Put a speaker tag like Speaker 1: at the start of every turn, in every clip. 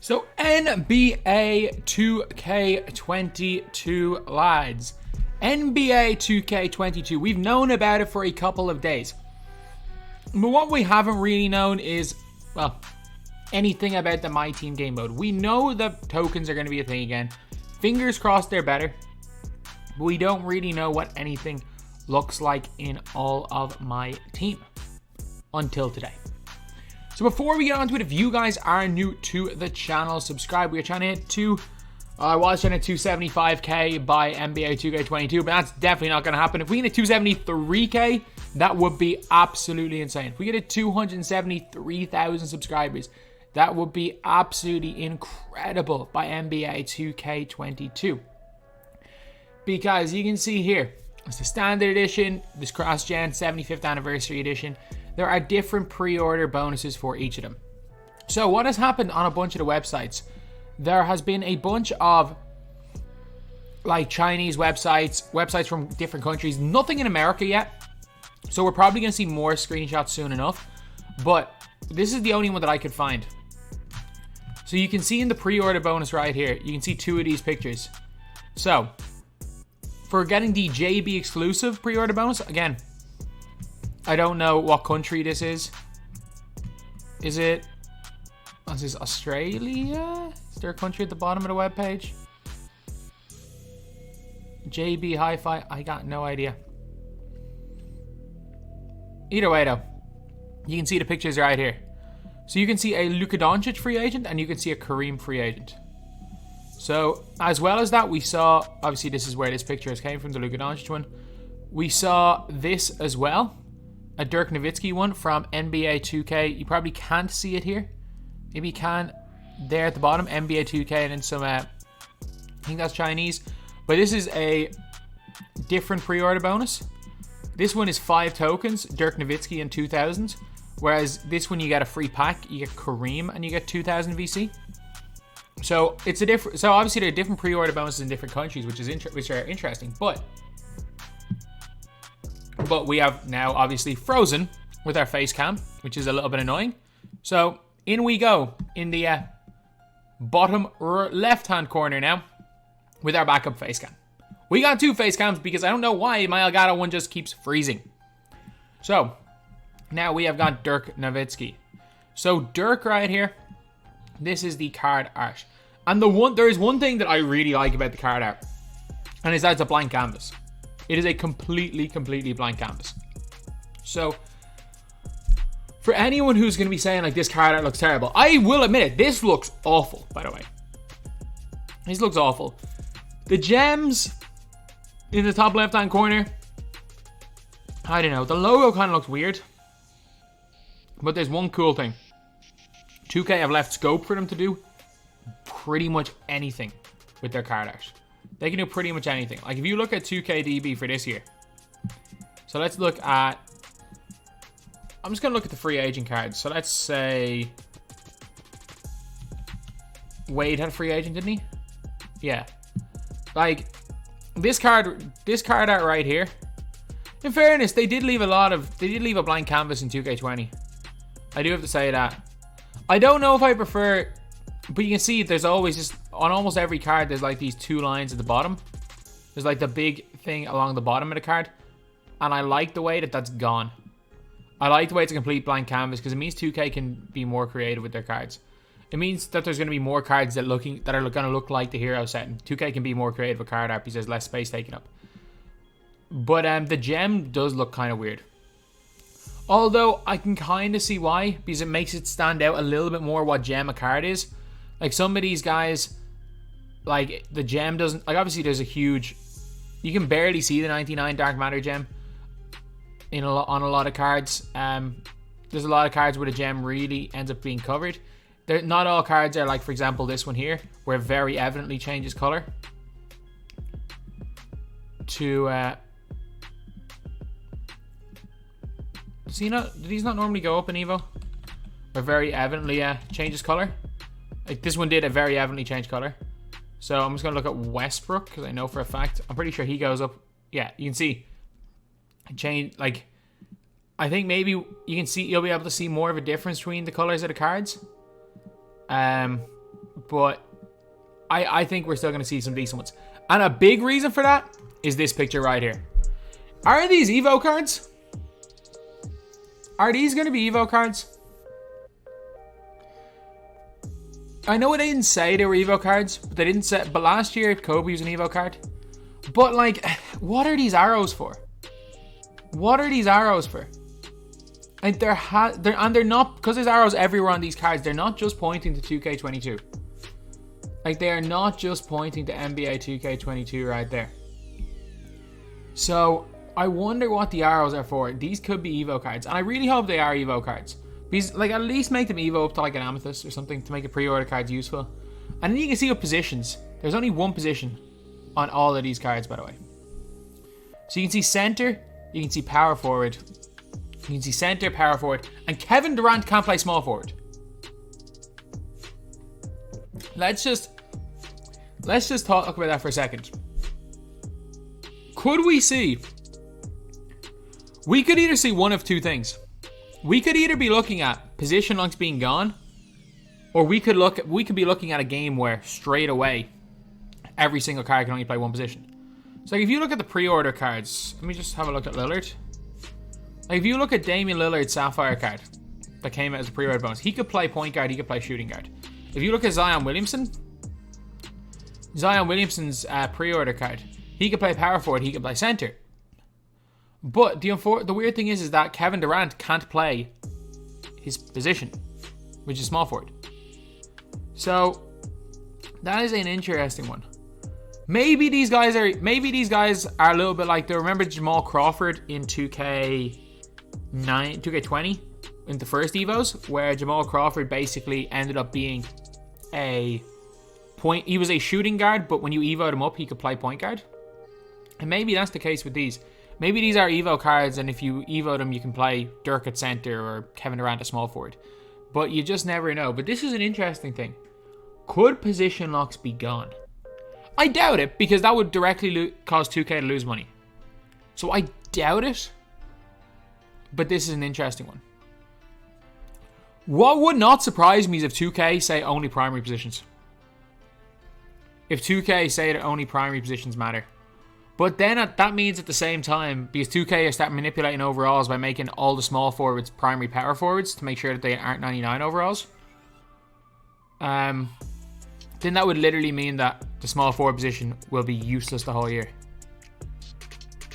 Speaker 1: So NBA 2K22 lads. NBA 2K22. We've known about it for a couple of days. But what we haven't really known is, well, anything about the MyTEAM game mode. We know the tokens are going to be a thing again. Fingers crossed they're better. But we don't really know what anything looks like in all of MyTEAM until today. So before we get on to it, if you guys are new to the channel, subscribe. We are trying to hit I was trying to 275k by NBA 2K22, but that's definitely not going to happen. If we get 273k, that would be absolutely insane. If we get 273,000 subscribers, that would be absolutely incredible by NBA 2K22. Because you can see here, it's the standard edition, this cross-gen 75th anniversary edition. There are different pre-order bonuses for each of them. So what has happened on a bunch of the websites, there has been a bunch of like Chinese websites from different countries, nothing in America yet. So we're probably going to see more screenshots soon enough. But this is the only one that I could find. So you can see in the pre-order bonus right here, you can see two of these pictures. So for getting the JB exclusive pre-order bonus, again, I don't know what country this is. Is it? This is Australia? Is there a country at the bottom of the webpage? JB Hi-Fi? I got no idea. Either way though, you can see the pictures right here. So you can see a Luka Doncic free agent and you can see a Kareem free agent. So as well as that, we saw, obviously this is where this picture came from, the Luka Doncic one. We saw this as well. A Dirk Nowitzki one from NBA 2K. You probably can't see it here. Maybe you can there at the bottom. NBA 2K and then some, I think that's Chinese. But this is a different pre-order bonus. This one is 5 tokens, Dirk Nowitzki and 2000. Whereas this one you get a free pack. You get Kareem and you get 2000 VC. So it's a different. So obviously there are different pre-order bonuses in different countries, which are interesting. But we have now obviously frozen with our face cam, which is a little bit annoying. So in we go in the bottom left-hand corner now with our backup face cam. We got 2 face cams because I don't know why my Elgato one just keeps freezing. So now we have got Dirk Nowitzki. So Dirk right here, this is the card art. And there is one thing that I really like about the card art, and it's that it's a blank canvas. It is a completely blank canvas. So for anyone who's going to be saying like this card art looks terrible, I will admit it. This looks awful, by the way. This looks awful. The gems in the top left-hand corner, I don't know. The logo kind of looks weird. But there's one cool thing. 2K have left scope for them to do pretty much anything with their card art. They can do pretty much anything. Like if you look at 2KDB for this year. So let's look at, I'm just going to look at the free agent cards. So let's say Wade had a free agent, didn't he? Yeah. Like this card art right here. In fairness, they did leave a blank canvas in 2K20. I do have to say that. I don't know if I prefer, but you can see there's always just, on almost every card, there's like these 2 lines at the bottom. There's like the big thing along the bottom of the card. And I like the way that that's gone. I like the way it's a complete blank canvas because it means 2K can be more creative with their cards. It means that there's going to be more cards that are going to look like the hero set. And 2K can be more creative with card art because there's less space taken up. But the gem does look kind of weird. Although I can kind of see why, because it makes it stand out a little bit more what gem a card is. Like some of these guys, like the gem doesn't, like obviously there's a huge, you can barely see the 99 Dark Matter gem on a lot of cards. There's a lot of cards where the gem really ends up being covered. Not all cards are like, for example, this one here, where it very evidently changes color to do these not normally go up in Evo? Or very evidently changes color? Like this one did a very evidently change color. So I'm just going to look at Westbrook because I know for a fact. I'm pretty sure he goes up. Yeah, you can see. Change, like, I think maybe you can see, you'll be able to see more of a difference between the colors of the cards. but I think we're still going to see some decent ones. And a big reason for that is this picture right here. Are these Evo cards? Are these going to be Evo cards? I know they didn't say they were Evo cards, but they didn't say. But last year, Kobe was an Evo card. But like, what are these arrows for? What are these arrows for? And they're not, because there's arrows everywhere on these cards. They're not just pointing to 2K22. Like, they are not just pointing to NBA 2K22 right there. So I wonder what the arrows are for. These could be Evo cards, and I really hope they are Evo cards. Because, like, at least make them Evo up to like an Amethyst or something to make the pre-order cards useful. And then you can see what positions. There's only one position on all of these cards, by the way. So you can see center, you can see power forward, you can see center, power forward, and Kevin Durant can't play small forward. Let's just talk about that for a second. Could we see? We could either see one of two things. We could either be looking at position locks being gone, or we could be looking at a game where straight away every single card can only play one position. So like, if you look at the pre-order cards, let me just have a look at Lillard. Like, if you look at Damian Lillard's Sapphire card that came out as a pre-order bonus, he could play point guard, he could play shooting guard. If you look at Zion Williamson's pre-order card, he could play power forward, he could play center. But the weird thing is that Kevin Durant can't play his position, which is small forward. So that is an interesting one. Maybe these guys are a little bit like, remember Jamal Crawford in 2K20 in the first Evos, where Jamal Crawford basically ended up being he was a shooting guard, but when you evoed him up, he could play point guard. And maybe that's the case with these. Maybe these are Evo cards, and if you evoed them, you can play Dirk at center or Kevin Durant at small forward. But you just never know. But this is an interesting thing. Could position locks be gone? I doubt it, because that would directly cause 2K to lose money. So I doubt it. But this is an interesting one. What would not surprise me is if 2K say only primary positions. If 2K say that only primary positions matter. But then that means at the same time, because 2K are starting manipulating overalls by making all the small forwards primary power forwards to make sure that they aren't 99 overalls. Then that would literally mean that the small forward position will be useless the whole year.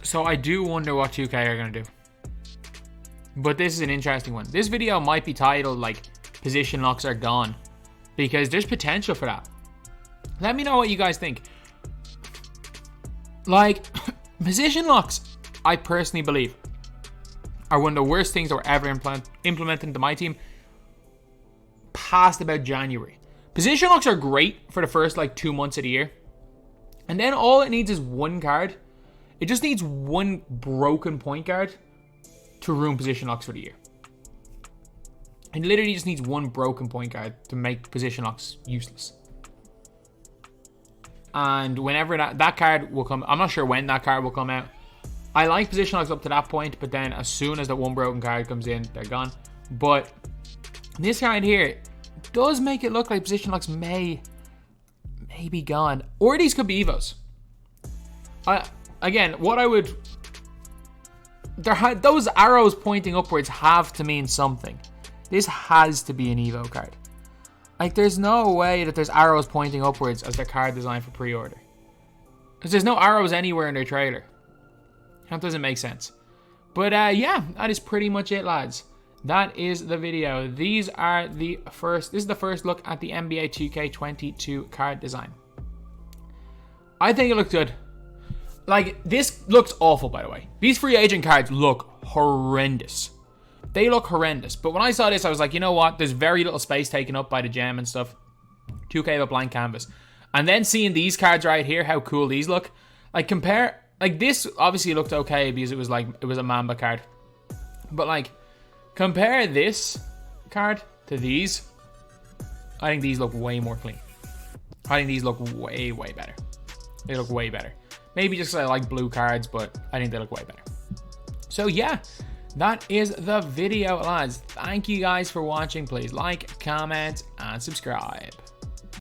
Speaker 1: So I do wonder what 2K are going to do. But this is an interesting one. This video might be titled like position locks are gone, because there's potential for that. Let me know what you guys think. Like, position locks, I personally believe, are one of the worst things that were ever implemented into my team past about January. Position locks are great for the first like 2 months of the year. And then all it needs is one card. It just needs one broken point guard to ruin position locks for the year. It literally just needs one broken point guard to make position locks useless. And whenever that card will come, I'm not sure when that card will come out. I like position locks up to that point, but then as soon as that one broken card comes in, they're gone. But this card here does make it look like position locks may be gone. Or these could be Evos. Again, what I would... those arrows pointing upwards have to mean something. This has to be an Evo card. Like, there's no way that there's arrows pointing upwards as their card design for pre-order. Because there's no arrows anywhere in their trailer. That doesn't make sense. But yeah, that is pretty much it, lads. That is the video. This is the first look at the NBA 2K22 card design. I think it looks good. Like, this looks awful, by the way. These free agent cards look horrendous. They look horrendous. But when I saw this, I was like, you know what? There's very little space taken up by the gem and stuff. 2K have a blank canvas. And then seeing these cards right here, how cool these look. Like, compare... Like, this obviously looked okay because it was a Mamba card. But, like, compare this card to these. I think these look way more clean. I think these look way, way better. They look way better. Maybe just because I like blue cards, but I think they look way better. So, yeah. That is the video, lads. Thank you guys for watching. Please like, comment, and subscribe.